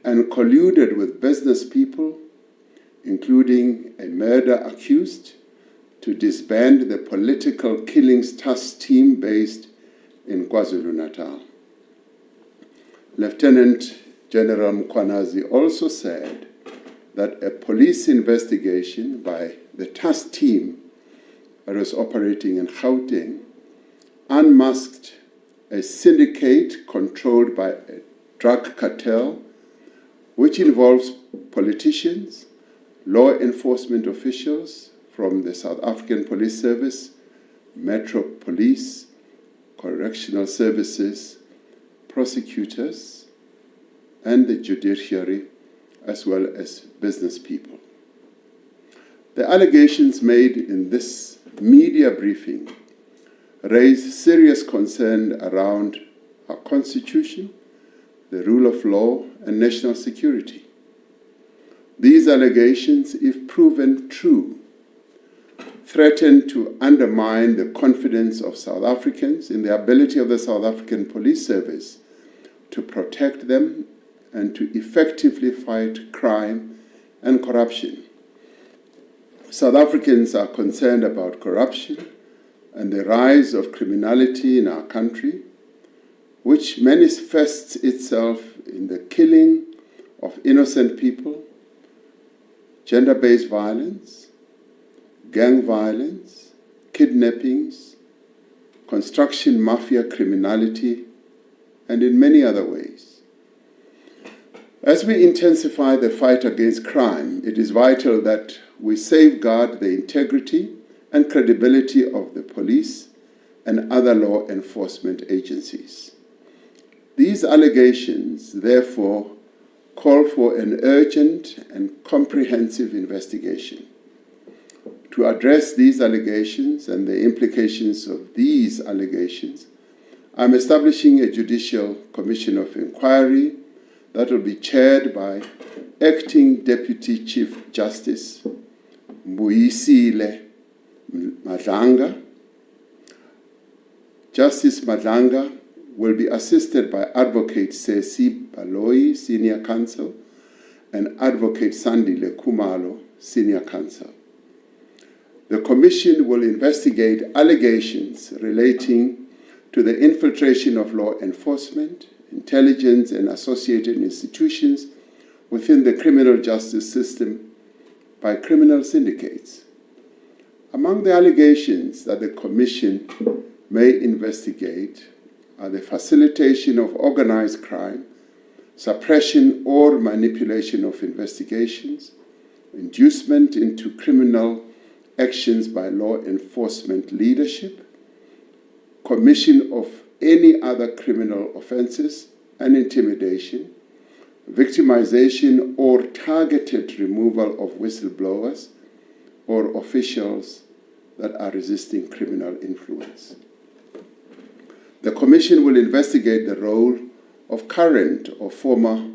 and colluded with business people, including a murder accused, to disband the political killings task team based in KwaZulu-Natal. Lieutenant General Mkhwanazi also said that a police investigation by the task team that was operating in Gauteng unmasked a syndicate controlled by a drug cartel, which involves politicians, law enforcement officials from the South African Police Service, Metro Police, Correctional Services, prosecutors, and the judiciary, as well as business people. The allegations made in this media briefing raise serious concern around our Constitution, the rule of law, and national security. These allegations, if proven true, threaten to undermine the confidence of South Africans in the ability of the South African Police Service to protect them and to effectively fight crime and corruption. South Africans are concerned about corruption and the rise of criminality in our country, which manifests itself in the killing of innocent people, gender-based violence, gang violence, kidnappings, construction mafia criminality, and in many other ways. As we intensify the fight against crime, it is vital that we safeguard the integrity and credibility of the police and other law enforcement agencies. These allegations, therefore, call for an urgent and comprehensive investigation. To address these allegations and the implications of these allegations, I'm establishing a Judicial Commission of Inquiry that will be chaired by Acting Deputy Chief Justice Mbuyisile Madlanga. Justice Madlanga will be assisted by Advocate Sesi Baloyi, Senior Counsel, and Advocate Sandile Khumalo, Senior Counsel. The Commission will investigate allegations relating to the infiltration of law enforcement, intelligence, and associated institutions within the criminal justice system by criminal syndicates. Among the allegations that the Commission may investigate are the facilitation of organized crime, suppression or manipulation of investigations, inducement into criminal actions by law enforcement leadership, commission of any other criminal offenses, and intimidation, victimization or targeted removal of whistleblowers or officials that are resisting criminal influence. The Commission will investigate the role of current or former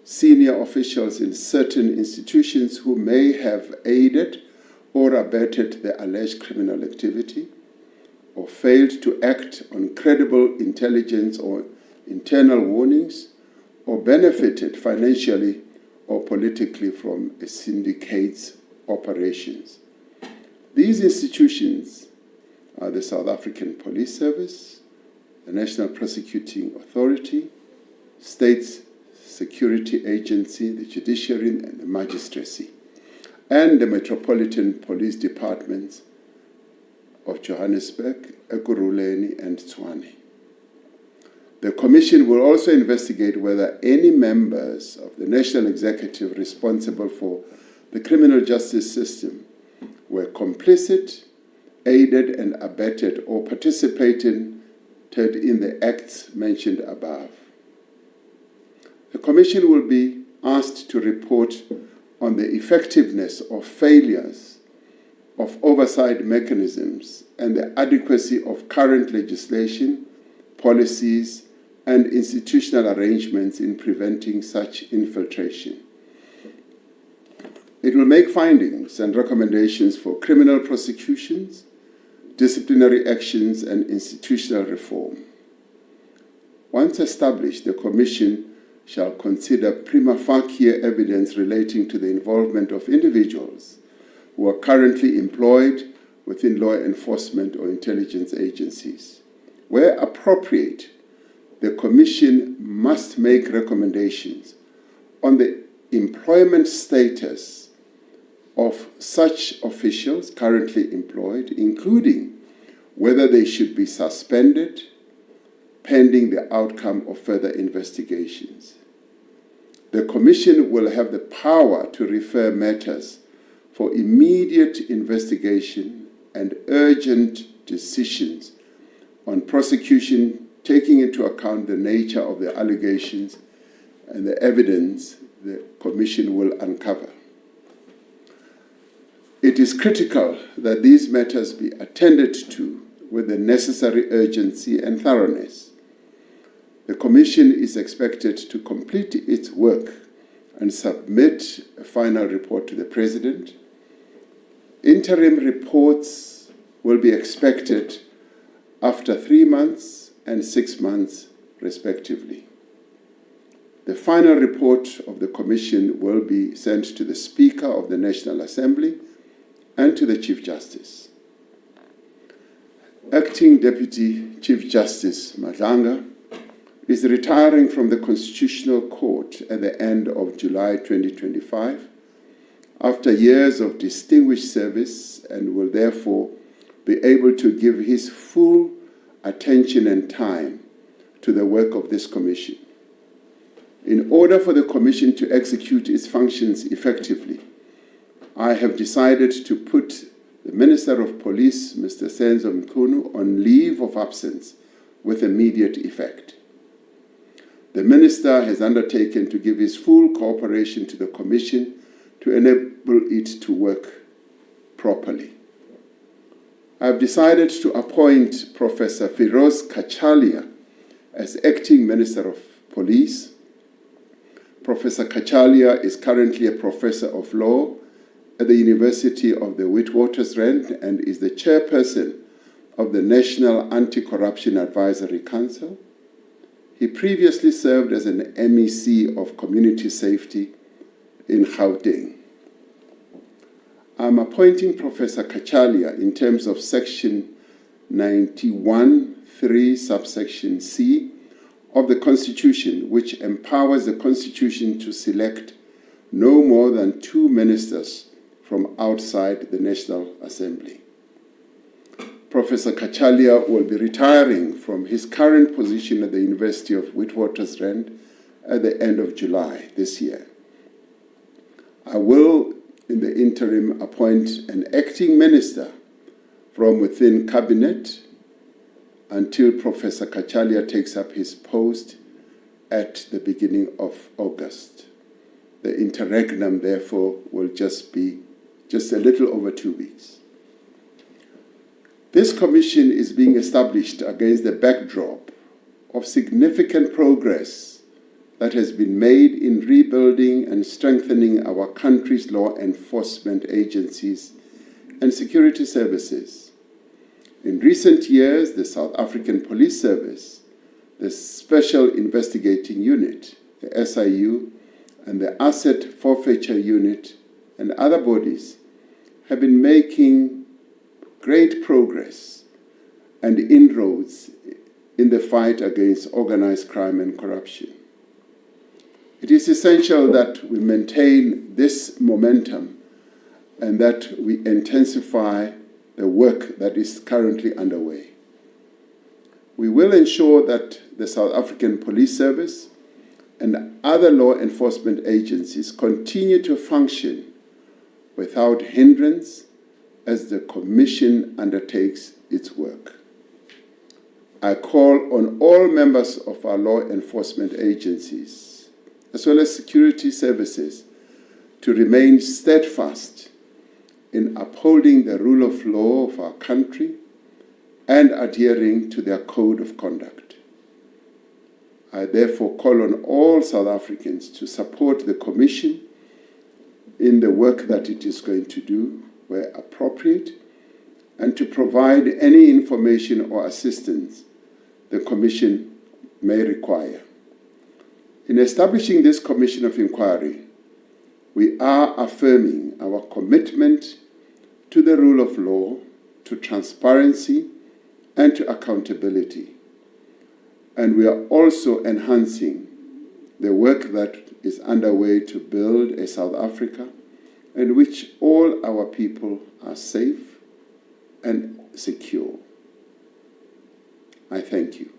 senior officials in certain institutions who may have aided or abetted the alleged criminal activity, or failed to act on credible intelligence or internal warnings, or benefited financially or politically from a syndicate's operations. These institutions are the South African Police Service, the National Prosecuting Authority, State Security Agency, the Judiciary and the Magistracy, and the Metropolitan Police Departments of Johannesburg, Ekurhuleni, and Tshwane. The Commission will also investigate whether any members of the National Executive responsible for the criminal justice system were complicit, aided and abetted, or participated in the acts mentioned above. The Commission will be asked to report on the effectiveness or failures of oversight mechanisms and the adequacy of current legislation, policies, and institutional arrangements in preventing such infiltration. It will make findings and recommendations for criminal prosecutions, disciplinary actions, and institutional reform. Once established, the Commission shall consider prima facie evidence relating to the involvement of individuals who are currently employed within law enforcement or intelligence agencies. Where appropriate, the Commission must make recommendations on the employment status of such officials currently employed, including whether they should be suspended pending the outcome of further investigations. The Commission will have the power to refer matters for immediate investigation and urgent decisions on prosecution, taking into account the nature of the allegations and the evidence the Commission will uncover. It is critical that these matters be attended to with the necessary urgency and thoroughness. The Commission is expected to complete its work and submit a final report to the President. Interim reports will be expected after 3 months and 6 months, respectively. The final report of the Commission will be sent to the Speaker of the National Assembly and to the Chief Justice. Acting Deputy Chief Justice Madlanga is retiring from the Constitutional Court at the end of July 2025 after years of distinguished service, and will therefore be able to give his full attention and time to the work of this Commission. In order for the Commission to execute its functions effectively, I have decided to put the Minister of Police, Mr. Senzo Mkhunu, on leave of absence with immediate effect. The Minister has undertaken to give his full cooperation to the Commission to enable it to work properly. I have decided to appoint Professor Firoz Kachalia as Acting Minister of Police. Professor Kachalia is currently a Professor of Law at the University of the Witwatersrand and is the Chairperson of the National Anti-Corruption Advisory Council. He previously served as an MEC of Community Safety in Gauteng. I'm appointing Professor Kachalia in terms of Section 91(3) subsection C of the Constitution, which empowers the Constitution to select no more than 2 ministers from outside the National Assembly. Professor Kachalia will be retiring from his current position at the University of Witwatersrand at the end of July this year. I will, in the interim, appoint an acting minister from within Cabinet until Professor Kachalia takes up his post at the beginning of August. The interregnum, therefore, will just be a little over 2 weeks. This commission is being established against the backdrop of significant progress that has been made in rebuilding and strengthening our country's law enforcement agencies and security services. In recent years, the South African Police Service, the Special Investigating Unit, the SIU, and the Asset Forfeiture Unit and other bodies have been making great progress and inroads in the fight against organized crime and corruption. It is essential that we maintain this momentum and that we intensify the work that is currently underway. We will ensure that the South African Police Service and other law enforcement agencies continue to function without hindrance as the Commission undertakes its work. I call on all members of our law enforcement agencies, as well as security services, to remain steadfast in upholding the rule of law of our country and adhering to their code of conduct. I therefore call on all South Africans to support the Commission in the work that it is going to do where appropriate, and to provide any information or assistance the Commission may require. In establishing this Commission of Inquiry, we are affirming our commitment to the rule of law, to transparency, and to accountability. And we are also enhancing the work that is underway to build a South Africa in which all our people are safe and secure. I thank you.